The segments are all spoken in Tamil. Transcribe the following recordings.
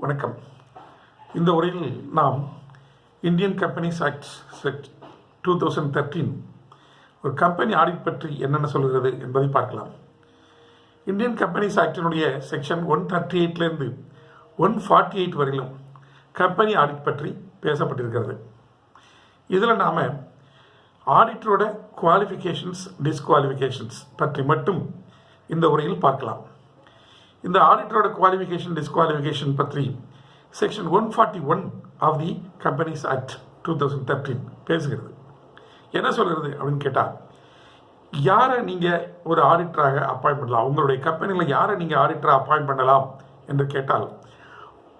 வணக்கம். இந்த உரையில் நாம் இந்தியன் கம்பெனிஸ் ஆக்ட் 2013 ஒரு கம்பெனி ஆடிட் பற்றி என்னென்ன சொல்கிறது என்பதை பார்க்கலாம். இந்தியன் கம்பெனிஸ் ஆக்டினுடைய செக்ஷன் 138லேருந்து 148 வரையிலும் கம்பெனி ஆடிட் பற்றி பேசப்பட்டிருக்கிறது. இதில் நாம் ஆடிட்டரோட குவாலிஃபிகேஷன்ஸ் டிஸ்குவாலிஃபிகேஷன்ஸ் பற்றி மட்டும் இந்த உரையில் பார்க்கலாம். இந்த ஆடிட்டரோட குவாலிஃபிகேஷன் டிஸ்குவாலிஃபிகேஷன் பற்றி section 141 of the companies act 2013 பேசுகிறது. என்ன சொல்கிறது அப்படின்னு கேட்டால், யாரை நீங்கள் ஒரு ஆடிட்டராக அப்பாயிண்ட் பண்ணலாம், உங்களுடைய கம்பெனியில் யாரை நீங்கள் ஆடிட்டராக அப்பாயிண்ட் பண்ணலாம் என்று கேட்டால்,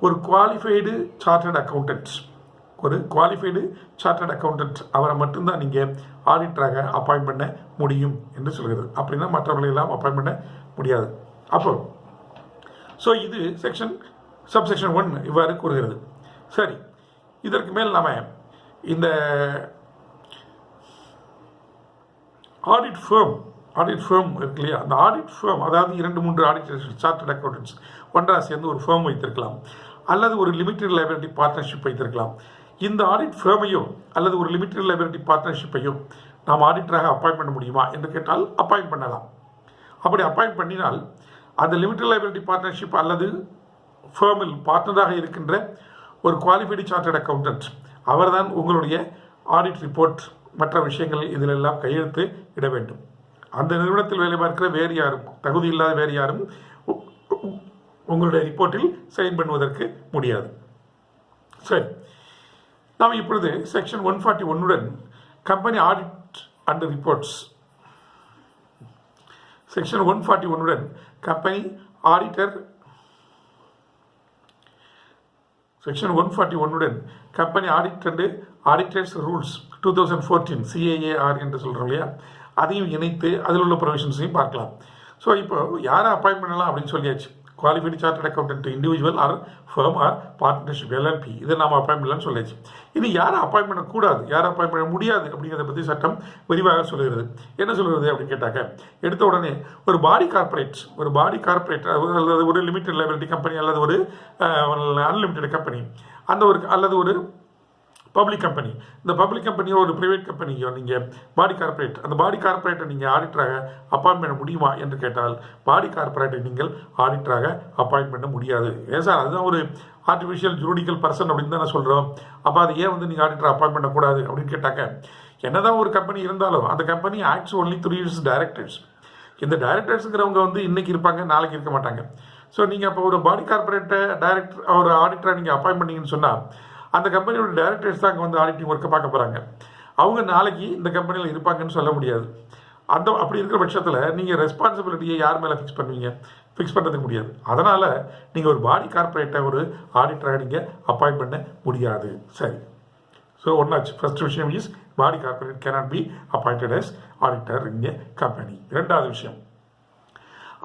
ஒரு குவாலிஃபைடு சார்ட்டர்ட் அக்கௌண்டன்ட், அவரை மட்டும்தான் நீங்கள் ஆடிட்டராக அப்பாயிண்ட் பண்ண முடியும் என்று சொல்கிறது. அப்படின்னா மற்றவர்களெல்லாம் அப்பாயிண்ட் பண்ண முடியாது. அப்போ இது சப்செக்ஷன் 1 இவ்வாறு கூறுகிறது. சரி, இதற்கு மேல் நாம் இந்த ஆடிட் ஃபேம் இருக்கு இல்லையா, அந்த ஆடிட் ஃபேம், அதாவது 2-3 ஆடிட்டர்ஸ் சார்ட்டர்ட் அக்கௌண்டன்ட்ஸ் ஒன்றாக சேர்ந்து ஒரு ஃபேம் வைத்திருக்கலாம், அல்லது ஒரு லிமிடெட் லைபிலிட்டி பார்ட்னர்ஷிப் வைத்திருக்கலாம். இந்த ஆடிட் ஃபேமையோ அல்லது ஒரு லிமிடெட் லைபிலிட்டி பார்ட்னர்ஷிப்பையோ நாம் ஆடிட்டராக அப்பாயிண்ட் பண்ண முடியுமா என்று கேட்டால் அப்பாயிண்ட் பண்ணலாம். அப்படி அப்பாயிண்ட் பண்ணினால் அந்த லிமிடெட் லைபிலிட்டி பார்ட்னர்ஷிப் அல்லது ஃபேமில் பார்ட்னராக இருக்கின்ற ஒரு குவாலிஃபைடு சார்ட்டர்ட் அக்கௌண்டன்ட் அவர்தான் உங்களுடைய ஆடிட் ரிப்போர்ட் மற்ற விஷயங்கள் இதிலெல்லாம் கையெழுத்து இட வேண்டும். அந்த நிறுவனத்தில் வேலை பார்க்கிற வேறு யாரும், தகுதி இல்லாத வேறு யாரும் உங்களுடைய ரிப்போர்ட்டில் சைன் பண்ணுவதற்கு முடியாது. சரி, நாம் இப்பொழுது section 141 company audit and reports, section 141 company auditor, section 141 company audit and auditors rules 2014 CAAR என்று சொல்கிறோம் இல்லையா, அதையும் இணைத்து அதில் உள்ள ப்ரொவிஷன்ஸையும் பார்க்கலாம். ஸோ இப்போ யாரை அப்பாயிண்ட் பண்ணலாம் அப்படின்னு சொல்லியாச்சு. Qualified chartered accountant, individual or firm or partnership LLP, இதை நாம் அப்பாயிண்ட் பண்ணலாம்னு சொல்லியாச்சு. இனி யாரை அப்பாயிண்ட் பண்ணக்கூடாது, யாரை அப்பாயிண்ட் பண்ண முடியாது அப்படிங்கிறத பற்றி சட்டம் விரிவாக சொல்கிறது. என்ன சொல்கிறது அப்படின்னு கேட்டாக்க, எடுத்த உடனே ஒரு பாடி கார்பரேட் அல்லது ஒரு லிமிடெட் லைபிலிட்டி கம்பெனி அல்லது ஒரு அன்லிமிட்டெட் கம்பெனி, அல்லது ஒரு பப்ளிக் கம்பெனி, இந்த பப்ளிக் கம்பெனியோ ஒரு ப்ரைவேட் கம்பெனியோ நீங்கள் அந்த பாடி கார்பரேட்டை நீங்கள் ஆடிட்டராக அப்பாயிண்ட் பண்ண முடியுமா என்று கேட்டால், பாடி கார்பரேட்டை நீங்கள் ஆடிட்டராக அப்பாயிண்ட் பண்ண முடியாது. ஏன் சார், அதுதான் ஒரு ஆர்டிஃபிஷியல் ஜுரிடிக்கல் பர்சன் அப்படின்னு தானே சொல்கிறோம். அப்போ அது ஏன் நீங்கள் ஆடிட்டரை அப்பாயிண்ட் பண்ணக்கூடாது அப்படின்னு கேட்டாக்க, என்னதான் ஒரு கம்பெனி இருந்தாலும் அந்த company acts only through it's directors. இந்த டைரக்டர்ஸுங்கிறவங்க இன்னைக்கு இருப்பாங்க, நாளைக்கு இருக்க மாட்டாங்க. ஸோ நீங்கள் அப்போ ஒரு பாடி கார்பரேட்டை ஒரு ஆடிட்டரை நீங்கள் அப்பாயிண்ட் பண்ணீங்கன்னு சொன்னால், அந்த கம்பெனியோட டைரக்டர்ஸ் தான் அங்கே ஆடிட்டிங் ஒர்க்கை பார்க்க போகிறாங்க. அவங்க நாளைக்கு இந்த கம்பெனியில் இருப்பாங்கன்னு சொல்ல முடியாது. அப்படி இருக்கிற பட்சத்தில் நீங்கள் ரெஸ்பான்சிபிலிட்டியை யார் மேலே ஃபிக்ஸ் பண்ணுறதுக்கு முடியாது. அதனால் நீங்கள் ஒரு பாடி கார்பரேட்டை ஒரு ஆடிட்டராக நீங்கள் அப்பாயிண்ட் பண்ண முடியாது. சரி, ஸோ ஒன்றாச்சு. ஃபர்ஸ்ட் விஷயம் is body corporate cannot be appointed as auditor இங்கே கம்பெனி. இரண்டாவது விஷயம்,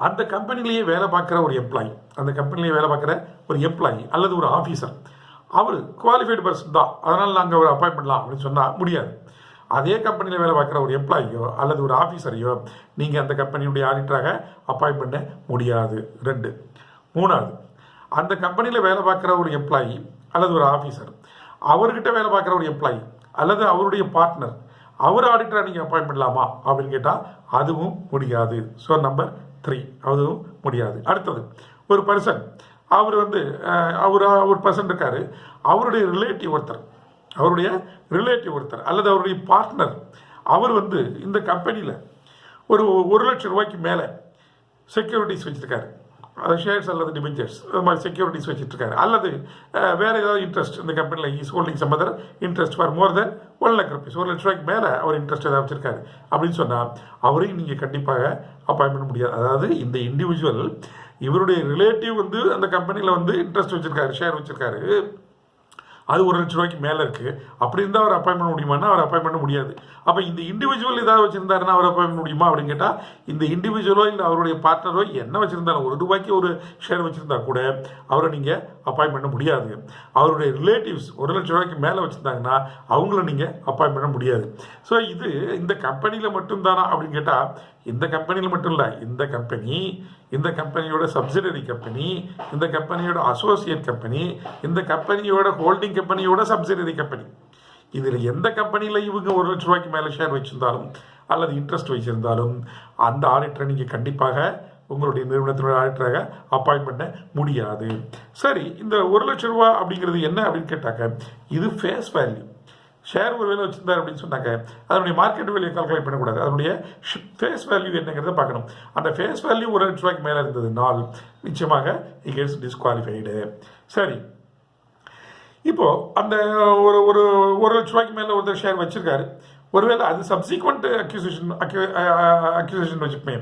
அந்த கம்பெனிலேயே வேலை பார்க்குற ஒரு எம்ப்ளாயி, அல்லது ஒரு ஆஃபீஸர், அவர் குவாலிஃபைடு பர்சன் தான், அதனால் நாங்கள் அவர் அப்பாயிண்ட் பண்ணலாம் அப்படின்னு சொன்னால் முடியாது. அதே கம்பெனியில் வேலை பார்க்குற ஒரு எம்ப்ளாயியோ அல்லது ஒரு ஆஃபீஸரையோ நீங்கள் அந்த கம்பெனியுடைய ஆடிட்டராக அப்பாயிண்ட் பண்ண முடியாது. 2. மூணாவது, அந்த கம்பெனியில் வேலை பார்க்குற ஒரு எம்ப்ளாயி அல்லது ஒரு ஆஃபீஸர், அவர்கிட்ட வேலை பார்க்குற ஒரு எம்ப்ளாயி அல்லது அவருடைய பார்ட்னர், அவர் ஆடிட்டராக நீங்கள் அப்பாயிண்ட் பண்ணலாமா அப்படின்னு கேட்டால் அதுவும் முடியாது. ஸோ நம்பர் 3, அதுவும் முடியாது. அடுத்தது, ஒரு பர்சன், அவர் ஒரு பர்சன் இருக்காரு, அவருடைய ரிலேட்டிவ் ஒருத்தர் அல்லது அவருடைய பார்ட்னர், அவர் இந்த கம்பெனியில் ஒரு 1 லட்சம் ரூபாய்க்கு மேலே செக்யூரிட்டிஸ் வச்சுருக்காரு, அது ஷேர்ஸ் அல்லது டிபெஞ்சர்ஸ், அது மாதிரி செக்யூரிட்டிஸ் வச்சுருக்காரு, அல்லது வேறு ஏதாவது இன்ட்ரெஸ்ட் இந்த கம்பெனியில் is holding some other interest for more then 1 lakh rupees, 1 லட்ச ரூபாய்க்கு மேலே அவர் இன்ட்ரெஸ்ட் ஏதாவது வச்சுருக்காரு அப்படின்னு சொன்னால் அவரையும் நீங்கள் கண்டிப்பாக அப்பாயிண்ட் பண்ண முடியாது. அதாவது இந்த இண்டிவிஜுவல், இவருடைய ரிலேட்டிவ் அந்த கம்பெனியில் இன்ட்ரெஸ்ட் வச்சுருக்காரு, ஷேர் வச்சுருக்காரு, அது 1 லட்ச ரூபாய்க்கு மேலே இருக்குது. அப்படி இருந்தால் அவர் அப்பாயிண்ட் பண்ண முடியுமான்னா அவர் அப்பாயிண்ட் பண்ண முடியாது. அப்போ இந்த இண்டிவிஜுவல் ஏதாவது வச்சுருந்தாருன்னா அவர் அப்பாயிண்ட் பண்ண முடியுமா அப்படின்னு கேட்டால், இந்த இண்டிவிஜுவலோ இல்லை அவருடைய பார்ட்னரோ என்ன வச்சுருந்தாலும், 1 ரூபாய்க்கு ஒரு ஷேர் வச்சுருந்தா கூட அவரை நீங்கள் அப்பாயிண்ட் பண்ண முடியாது. அவருடைய ரிலேட்டிவ்ஸ் 1 லட்ச ரூபாய்க்கு மேலே வச்சுருந்தாங்கன்னா அவங்கள நீங்கள் அப்பாயிண்ட் பண்ண முடியாது. ஸோ இது இந்த கம்பெனியில் மட்டும்தானா அப்படின்னு கேட்டால், இந்த கம்பெனியில் மட்டும் இல்லை, இந்த கம்பெனி இந்த கம்பெனியோட சப்சிடரி கம்பெனி, இந்த கம்பெனியோட அசோசியேட் கம்பெனி, இந்த கம்பெனியோட ஹோல்டிங் கம்பெனியோட சப்சிடரி கம்பெனி. இதில் எந்த கம்பெனியில் இவங்க 1 லட்ச ரூபாய்க்கு மேலே ஷேர் வச்சிருந்தாலும் அல்லது இன்ட்ரெஸ்ட் வச்சிருந்தாலும் அந்த ஆடிட்டரை நீங்கள் கண்டிப்பாக உங்களுடைய நிறுவனத்தினுடைய ஆடிட்டராக அப்பாயின்ட் பண்ண முடியாது. சரி, இந்த 1 லட்ச ரூபா அப்படிங்கிறது என்ன அப்படின்னு கேட்டாக்க, இது ஃபேஸ் வேல்யூ. ஷேர் ஒரு வேலை வச்சிருந்தார் அப்படின்னு சொன்னாங்க, அதனுடைய மார்க்கெட் வேல்யூ கால்குலேட் பண்ணக்கூடாது. அதனுடைய ஃபேஸ் வேல்யூ என்னங்கிறத பார்க்கணும். அந்த ஃபேஸ் வேல்யூ 1 லட்ச ரூபாய்க்கு மேலே இருந்ததுனால் நிச்சயமாக இட் கெட்ஸ் டிஸ்குவாலிஃபைடு. சரி, இப்போ அந்த ஒரு ஒரு 1 லட்ச ரூபாய்க்கு மேலே ஒருத்தர் ஷேர் வச்சிருக்காரு. ஒருவேளை அது சப்சீக்வெண்ட் அக்யூசேஷன் வச்சுப்பே.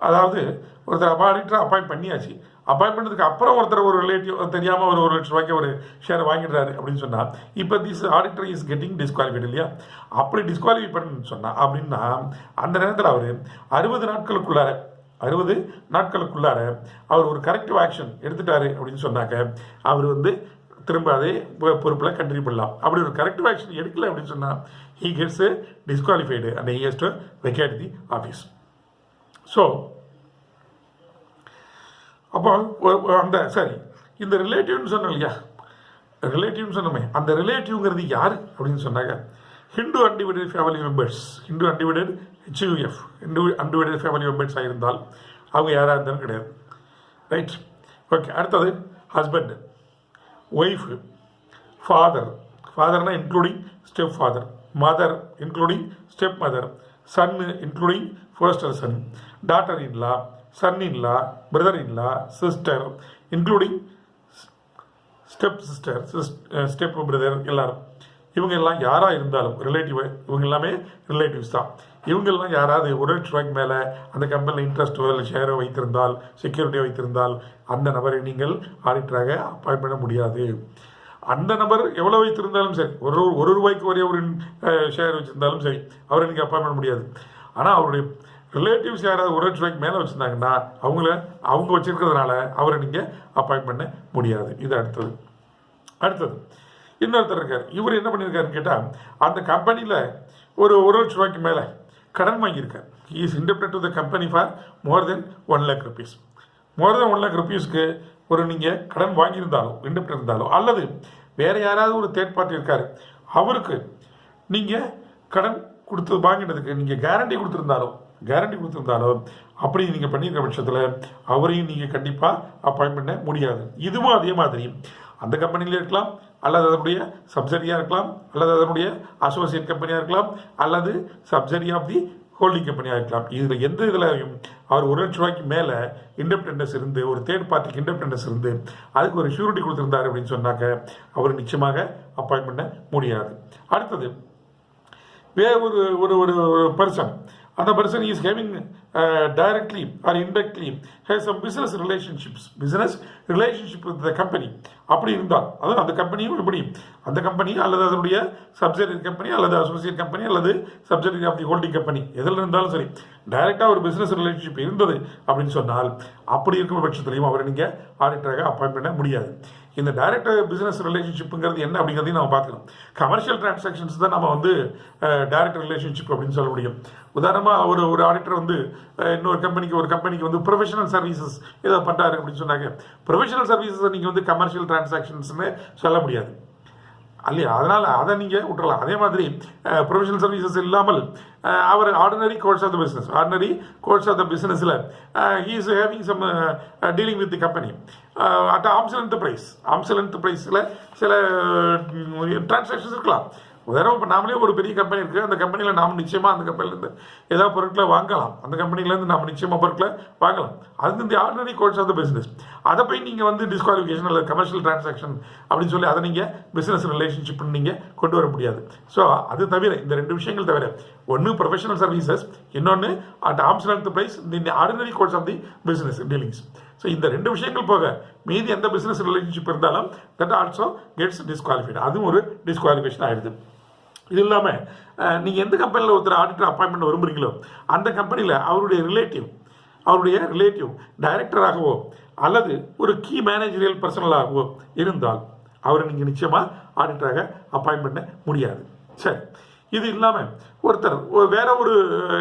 அதாவது ஒருத்தர் ஆடிட்டரை அப்பாயிண்ட் பண்ணியாச்சு. அப்பாயிண்ட் பண்ணதுக்கு அப்புறம் ஒருத்தர் ஒரு ரிலேட்டிவ் தெரியாமல் ஒரு 1 லட்ச ரூபாய்க்கு ஒரு ஷேர் வாங்கிடுறாரு அப்படின்னு சொன்னால் இப்போ this auditor is getting disqualified இல்லையா? அப்படி டிஸ்குவாலிஃபை பண்ணு சொன்னால் அப்படின்னா அந்த நேரத்தில் அவர் 60 நாட்களுக்குள்ளார அவர் ஒரு கரெக்டிவ் ஆக்ஷன் எடுத்துட்டாரு அப்படின்னு சொன்னாக்க அவர் திரும்ப அதே பொறுப்பில் கண்டினியூ பண்ணலாம். அப்படி ஒரு கரெக்டிவ் ஆக்ஷன் எடுக்கல அப்படின்னு சொன்னால் he gets disqualified and he has to vacate the office. So அப்போ அந்த சரி, இந்த ரிலேட்டிவ்னு சொன்னோம் இல்லையா, ரிலேட்டிவ்னு சொன்னோமே, அந்த ரிலேட்டிவ்ங்கிறது யார் அப்படின்னு சொன்னாங்க Hindu undivided family members. Hindu undivided HUF Hindu undivided family members ஆகியிருந்தால் அவங்க யாராக இருந்தாலும் கிடையாது. Right, okay. அடுத்தது ஹஸ்பண்ட், ஒய்ஃபு, ஃபாதர்னா including step father, mother including step mother, son including foster son, daughter in law, son in law, brother in law, sister including step sister, step brother, எல்லாரும் இவங்க எல்லாம் யாராக இருந்தாலும் ரிலேட்டிவ், இவங்க எல்லாமே ரிலேட்டிவ்ஸ் தான். இவங்கெல்லாம் யாராவது 1 லட்ச ரூபாய்க்கு மேலே அந்த கம்பெனியில் இன்ட்ரெஸ்ட்டோ இல்லை ஷேரோ வைத்திருந்தால், செக்யூரிட்டியோ வைத்திருந்தால் அந்த நபரை நீங்கள் ஆடிட்டராக அப்பாயிண்ட் பண்ண முடியாது. அந்த நபர் எவ்வளோ வைத்திருந்தாலும் சரி, ஒரு ரூபாய்க்கு ஒரே ஒரு ஷேர் வச்சுருந்தாலும் சரி, அவரை நீங்கள் அப்பாயிண்ட் பண்ண முடியாது. ஆனால் அவருடைய ரிலேட்டிவ்ஸ் யாராவது 1 லட்ச ரூபாய்க்கு மேலே வச்சுருந்தாங்கன்னா அவங்க வச்சுருக்கிறதுனால அவரை நீங்கள் அப்பாயிண்ட் பண்ண முடியாது. இது அடுத்தது இன்னொருத்தர் இருக்கார். இவர் என்ன பண்ணியிருக்காருன்னு கேட்டால் அந்த கம்பெனியில் ஒரு 1 லட்ச ரூபாய்க்கு மேலே கடன் வாங்கியிருக்கார். He is indebted to the company for more then 1 lakh rupees. More then 1 lakh rupeesக்கு நீங்கள் கடன் வாங்கியிருந்தாலும் இண்டெப்டட் இருந்தாலும் அல்லது வேறு யாராவது ஒரு தேர்ட் பார்ட்டி இருக்கார், அவருக்கு நீங்கள் கடன் வாங்கினதுக்கு நீங்கள் கேரண்டி கொடுத்துருந்தாலும் அப்படி நீங்கள் பண்ணியிருக்கிற பட்சத்தில் அவரையும் நீங்கள் கண்டிப்பாக அப்பாயிண்ட் பண்ண முடியாது. இதுவும் அதே மாதிரி அந்த கம்பெனியில் இருக்கலாம், அல்லது அதனுடைய சப்சிடியாக இருக்கலாம், அல்லது அதனுடைய அசோசியேட் கம்பெனியாக இருக்கலாம், அல்லது சப்சிடி ஆஃப் தி ஹோல்டிங் கம்பெனியாக இருக்கலாம். இதில் எந்த இதுலையும் அவர் 1 லட்ச ரூபாய்க்கு மேலே இண்டெபெண்டன்ஸ் இருந்து, ஒரு தேர்ட் பார்ட்டிக்கு இண்டெபெண்டன்ஸ் இருந்து அதுக்கு ஒரு ஷூரிட்டி கொடுத்துருந்தாரு அப்படின்னு சொன்னாக்க அவர் நிச்சயமாக அப்பாயிண்ட் பண்ண முடியாது. அடுத்தது வேறு ஒரு பர்சன், அந்த person is having directly or indirectly has some business relationship with the company. அப்படி இருந்தால் அதாவது அந்த கம்பெனியும் எப்படி அந்த கம்பெனி அல்லது அதனுடைய சப்சிடரி கம்பெனி அல்லது அசோசியேட் கம்பெனி அல்லது subsidiary of the holding company எதில் இருந்தாலும் சரி, டைரெக்டாக ஒரு பிஸ்னஸ் ரிலேஷன்ஷிப் இருந்தது அப்படின்னு சொன்னால் அப்படி இருக்கிற பட்சத்திலையும் அவரை நீங்கள் ஆடிட்டராக அப்பாயிண்ட் பண்ண முடியாது. இந்த டைரக்ட் பிஸ்னஸ் ரிலேஷன்ஷிப்புங்கிறது என்ன அப்படிங்கிறதையும் நம்ம பார்த்துக்கணும். கமர்ஷியல் டிரான்சாக்ஷன்ஸ் தான் நம்ம டைரக்ட் ரிலேஷன்ஷிப் அப்படின்னு சொல்ல முடியும். உதாரணமாக ஒரு ஆடிட்டர் இன்னொரு கம்பெனிக்கு ப்ரொஃபஷனல் சர்வீசஸ் ஏதோ பண்ணுறாரு அப்படின்னு சொன்னாங்க, ப்ரொஃபஷனல் சர்வீசஸை நீங்கள் கமர்ஷியல் டிரான்சாக்ஷன்ஸ்னு சொல்ல முடியாது இல்லையா? அதனால் அதை நீங்கள் விட்டுறலாம். அதே மாதிரி ப்ரொஃபஷனல் சர்வீசஸ் இல்லாமல் அவர் ஆர்டினரி கோர்ஸ் ஆஃப் த பிஸ்னஸில் he is having some dealing with the company at arms length ப்ரைஸில் சில டிரான்சாக்ஷன்ஸ் இருக்கலாம். உதாரணம் இப்போ நாமளே ஒரு பெரிய கம்பெனி இருக்குது, அந்த கம்பெனியில் நாம் நிச்சயமாக அந்த கம்பெனிலேருந்து ஏதாவது பொருட்களை வாங்கலாம், அந்த கம்பெனிலேருந்து நாம் நிச்சயமாக பொருட்களை வாங்கலாம். அது இந்த ordinary course of the business. அதை போய் நீங்கள் டிஸ்குவாலிஃபிகேஷன் அல்லது கமர்ஷியல் டிரான்சாக்ஷன் அப்படின்னு சொல்லி அதை நீங்கள் பிஸ்னஸ் ரிலேஷன்ஷிப்னு நீங்கள் கொண்டு வர முடியாது. ஸோ அது தவிர இந்த 2 விஷயங்கள் தவிர, ஒன்று ப்ரொஃபஷனல் சர்வீசஸ், இன்னொன்று அட் ஆர்ம்ஸ் லென்த் ப்ரைஸ், இந்த ordinary course of the business dealings. So இந்த 2 விஷயங்கள் போக மீதி எந்த பிஸ்னஸ் ரிலேஷன்ஷிப் இருந்தாலும் தட் ஆல்சோ கெட்ஸ் டிஸ்குவாலிஃபைடு. அதுவும் ஒரு டிஸ்குவாலிஃபிகேஷன் ஆகிடுது. இது இல்லாமல் நீங்கள் எந்த கம்பெனியில் ஒருத்தர் ஆடிட்டர் அப்பாயின்மெண்ட் விரும்புகிறீங்களோ அந்த கம்பெனியில் அவருடைய ரிலேட்டிவ் டைரக்டராகவோ அல்லது ஒரு கீ மேனேஜரியல் பர்சனலாகவோ இருந்தால் அவரை நீங்கள் நிச்சயமாக ஆடிட்டராக அப்பாயின்ட் பண்ண முடியாது. சரி, இது இல்லாமல் ஒருத்தர் வேற ஒரு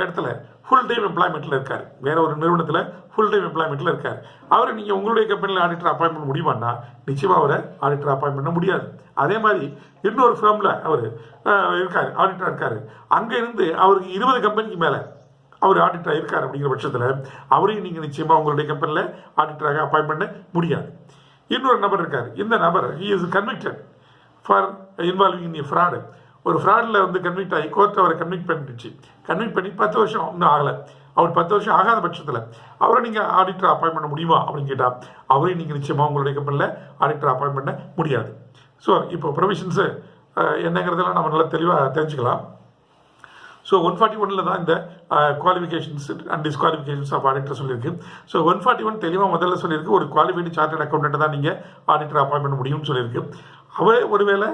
இடத்துல ஃபுல் டைம் எம்ப்ளாய்மெண்ட்டில் இருக்கார், வேற ஒரு நிறுவனத்தில் ஃபுல் டைம் எம்ப்ளாய்மெண்ட்டில் இருக்கார். அவரை நீங்கள் உங்களுடைய கம்பெனியில் ஆடிட்டர் அப்பாயின்ட் பண்ண முடியுமான்னா நிச்சயமாக அவரை ஆடிட்டர் அப்பாயின்ட் பண்ண முடியாது. அதே மாதிரி இன்னொரு ஃபார்மில் அவர் இருக்கார், ஆடிட்டராக இருக்கார். அங்கே இருந்து அவருக்கு 20 கம்பெனிக்கு மேலே அவர் ஆடிட்டராக இருக்கார். அப்படிங்கிற பட்சத்தில் அவரையும் நீங்கள் நிச்சயமாக உங்களுடைய கம்பெனியில் ஆடிட்டராக அப்பாயின்ட் பண்ண முடியாது. இன்னொரு நபர் இருக்கார். இந்த நபர் he is convicted for involving in fraud. ஒரு ஃப்ராடில் வந்து கன்விக்ட் ஆகி கோர்ட் அவரை கன்விக்ட் பண்ணிடுச்சு. கன்விக்ட் பண்ணி 10 வருஷம் இன்னும் ஆகலை. அவர் 10 வருஷம் ஆகாத பட்சத்தில் அவரை நீங்கள் ஆடிட்டர் அப்பாயின்ட் பண்ண முடியுமா அப்படின்னு கேட்டால் அவரையும் நீங்கள் நிச்சயமாக உங்களுடைய கம்பெனியில் ஆடிட்டர் அப்பாயின்ட் பண்ண முடியாது. ஸோ இப்போ ப்ரொவிஷன்ஸு என்னங்கிறதெல்லாம் நம்ம நல்லா தெளிவாக தெரிஞ்சுக்கலாம். ஸோ 141 தான் இந்த குவாலிஃபிகேஷன்ஸ் அண்ட் டிஸ்குவாலிஃபிகேஷன்ஸ் ஆஃப் ஆடிட்டர் சொல்லியிருக்கு. ஸோ 141 தெளிவாக முதல்ல சொல்லியிருக்கு, ஒரு குவாலிஃபைடு சார்ட்டர்ட் அக்கௌண்டன்ட் தான் நீங்கள் ஆடிட்டர் அப்பாயின்ட் பண்ண முடியும்னு சொல்லியிருக்கு. அவர் ஒருவேளை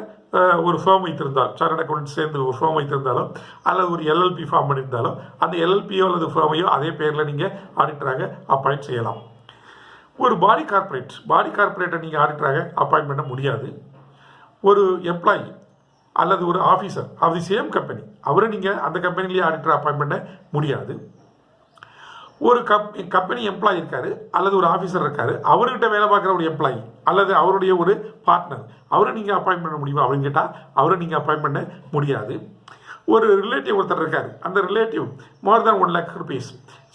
ஒரு ஃபார்ம் வைத்திருந்தால், சார்ட்டர்ட் அக்கௌண்டன்ட் சேர்ந்து ஒரு ஃபார்ம் வைத்திருந்தாலும் அல்லது ஒரு எல்எல்பி ஃபார்ம் பண்ணியிருந்தாலும் அந்த எல்எல்பியோ அல்லது ஃபார்மையோ அதே பேரில் நீங்கள் ஆடிட்டராக அப்பாயிண்ட் செய்யலாம். ஒரு பாடி கார்பரேட்டை நீங்கள் ஆடிட்டராக அப்பாயிண்ட் பண்ண முடியாது. ஒரு எம்ப்ளாயி அல்லது ஒரு officer of the same company அவரை நீங்கள் அந்த கம்பெனிலேயே ஆடிட்டர் அப்பாயின்ட் பண்ண முடியாது. ஒரு கம்பெனி எம்ப்ளாயி இருக்காரு அல்லது ஒரு ஆஃபீஸர் இருக்காரு, அவர்கிட்ட வேலை பார்க்குற ஒரு எம்ப்ளாயி அல்லது அவருடைய ஒரு பார்ட்னர் அவரை நீங்கள் அப்பாயின்ட் பண்ண முடியுமா அப்படின்னு கேட்டால் அவரை நீங்கள் அப்பாயின்ட் பண்ண முடியாது. ஒரு ரிலேட்டிவ் ஒருத்தர் இருக்காரு, அந்த ரிலேட்டிவ் மோர் தேன் 1 lakh rupees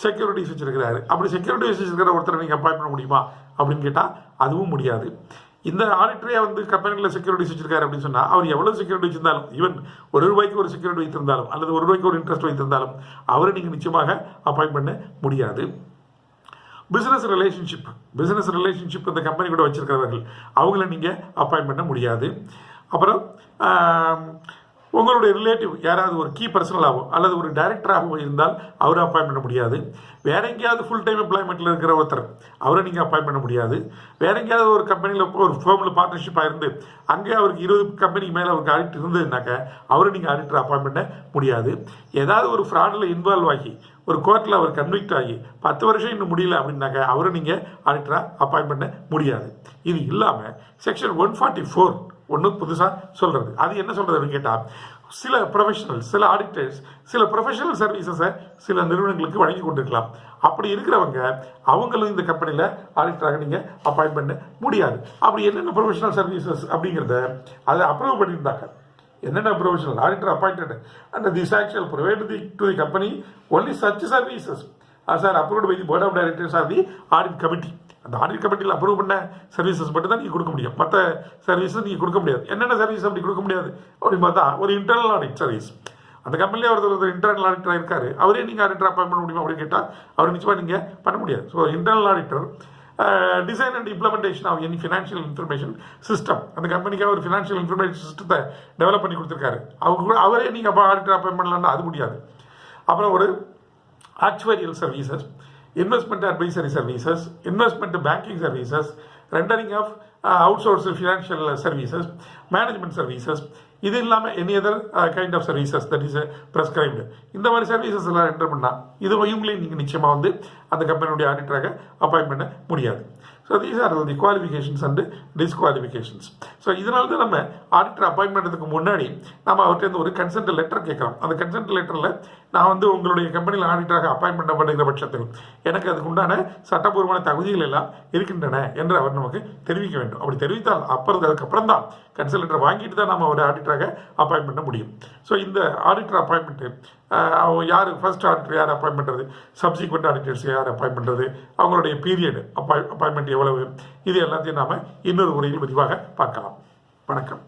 செக்யூரிட்டிஸ் வச்சிருக்கிறாரு, அப்படி செக்யூரிட்டிஸ் வச்சிருக்கிற ஒருத்தரை நீங்கள் அப்பாயின்ட் பண்ண முடியுமா அப்படின்னு கேட்டால் அதுவும் முடியாது. இந்த ஆடிட்டரே வந்து கம்பெனியில் செக்யூரிட்டிஸ் வச்சிருக்காரு அப்படின்னு சொன்னால் அவர் எவ்வளோ செக்யூரிட்டி வச்சிருந்தாலும், ஈவன் ₹1 ஒரு செக்யூரிட்டி வைத்திருந்தாலும் அல்லது ₹1 ஒரு இன்ட்ரெஸ்ட் வைத்திருந்தாலும் அவரை நீங்கள் நிச்சயமாக அப்பாயின்ட் பண்ண முடியாது. பிஸ்னஸ் ரிலேஷன்ஷிப் இந்த கம்பெனி கூட வச்சிருக்கிறவர்கள் அவங்கள நீங்கள் அப்பாயின்ட் பண்ண முடியாது. அப்புறம் உங்களுடைய ரிலேட்டிவ் யாராவது ஒரு கீ பர்சனலாகவோ அல்லது ஒரு டைரக்டராகவோ இருந்தால் அவரை அப்பாயின்ட் பண்ண முடியாது. வேற எங்கேயாவது ஃபுல் டைம் எம்ப்ளாய்மெண்ட்டில் இருக்கிற ஒருத்தர் அவரை நீங்கள் அப்பாயின்ட் பண்ண முடியாது. வேற எங்கேயாவது ஒரு கம்பெனியில் ஒரு ஃபேமில் பார்ட்னர்ஷிப்பாக இருந்து அங்கே அவருக்கு 20 கம்பெனிக்கு மேலே அவருக்கு ஆடிட் இருந்ததுனாக்கா அவரை நீங்கள் ஆடிட்டர் அப்பாயின்ட் பண்ண முடியாது. ஏதாவது ஒரு ஃப்ராடில் இன்வால்வ் ஆகி ஒரு கோர்ட்டில் அவர் கன்விக்ட் ஆகி 10 வருஷம் இன்னும் முடியல அப்படின்னாக்கா அவரை நீங்கள் ஆடிட்டராக அப்பாயின்ட் பண்ண முடியாது. இது இல்லாமல் செக்ஷன் 144 ஒன்று புதுசாக சொல்கிறது. அது என்ன சொல்கிறதுன்னு கேட்டால் சில ப்ரொஃபஷனல்ஸ், சில ஆடிட்டர்ஸ் சில ப்ரொஃபஷனல் சர்வீசஸை சில நிறுவனங்களுக்கு வழங்கி கொண்டிருக்கலாம். அப்படி இருக்கிறவங்க அவங்களும் இந்த கம்பெனியில் ஆடிட்டராக நீங்கள் அப்பாயின்ட் பண்ண முடியாது. அப்படி என்னென்ன ப்ரொஃபஷனல் சர்வீசஸ் அப்படிங்கிறத அதை அப்ரூவ் பண்ணியிருந்தாங்க. என்னென்ன professional auditor appointed and this actual provide to the company only such services sir approved by the board of directors of the audit committee. அந்த ஆடிட் கமிட்டியில் அப்ரூவ் பண்ண சர்வீசஸ் மட்டும் தான் நீங்கள் கொடுக்க முடியும், மற்ற சர்வீஸஸ் நீங்கள் கொடுக்க முடியாது. என்னென்ன சர்வீஸ் அப்படி கொடுக்க முடியாது அப்படின்னு பார்த்தா ஒரு இன்டர்னல் ஆடிட் சர்வீஸ். அந்த கம்பெனிலே ஒருத்தர் இன்டர்னல் ஆடிட்டராக இருக்காரு, அவரே நீங்கள் ஆடிட்டர் அப்பாயின்ட் பண்ண முடியுமா அப்படின்னு கேட்டால் அவர் நிச்சயமாக நீங்கள் பண்ண முடியாது. So internal auditor design and implementation of any financial information system, அந்த கம்பெனிக்காக ஒரு ஃபினான்ஷியல் இன்ஃபர்மேஷன் சிஸ்டத்தை டெவலப் பண்ணி கொடுத்துருக்காரு, அவங்க கூட அவரே நீங்கள் அப்போ ஆடிட்டர் அப்பாயின்ட் பண்ணலாம்னா அது முடியாது. அப்புறம் ஒரு actuarial services, investment advisory services, investment banking services, rendering of outsource financial services, management services, இது இல்லாமல் any other kind of services that is prescribed, இந்த மாதிரி சர்வீசஸ் எல்லாம் என்டர் பண்ணால் இது இவங்களையும் நீங்கள் நிச்சயமாக வந்து அந்த கம்பெனியுடைய ஆடிட்டராக அப்பாயின்ட் பண்ண முடியாது. So these are the qualifications and disqualifications. So இதனால தான் நம்ம ஆடிட்டர் அப்பாயின்ட் பண்ணுறதுக்கு முன்னாடி நம்ம அவர்கிட்ட ஒரு கன்சென்ட் லெட்டர் கேட்குறோம். அந்த கன்சென்ட் லெட்டரில் நான் வந்து உங்களுடைய கம்பெனியில் ஆடிட்டராக அப்பாயின்ட் பண்ணப்படுகிற பட்சத்தில் எனக்கு அதுக்கு உண்டான சட்டப்பூர்வமான தகுதிகள் எல்லாம் இருக்கின்றன என்று அவர் நமக்கு தெரிவிக்க வேண்டும். அப்படி தெரிவித்தால் அதுக்கப்புறம் தான் கன்சென்ட் லெட்டர் வாங்கிட்டு தான் நம்ம ஒரு ஆடிட்டராக அப்பாயின்ட் பண்ண முடியும். ஸோ இந்த ஆடிட்டர் அப்பாயின்மெண்ட்டு யார் ஃபர்ஸ்ட் ஆடிட்டர் யார் அப்பாயின்ட் பண்ணுறது, சப்சிக்வெண்ட் ஆடிட்டர்ஸ் யார் அப்பாயின்ட் பண்ணுறது, அவங்களுடைய பீரியட் அப்பாயின்மெண்ட் எவ்வளவு, இது எல்லாத்தையும் நாம் இன்னொரு முறையில் விரிவாக பார்க்கலாம். வணக்கம்.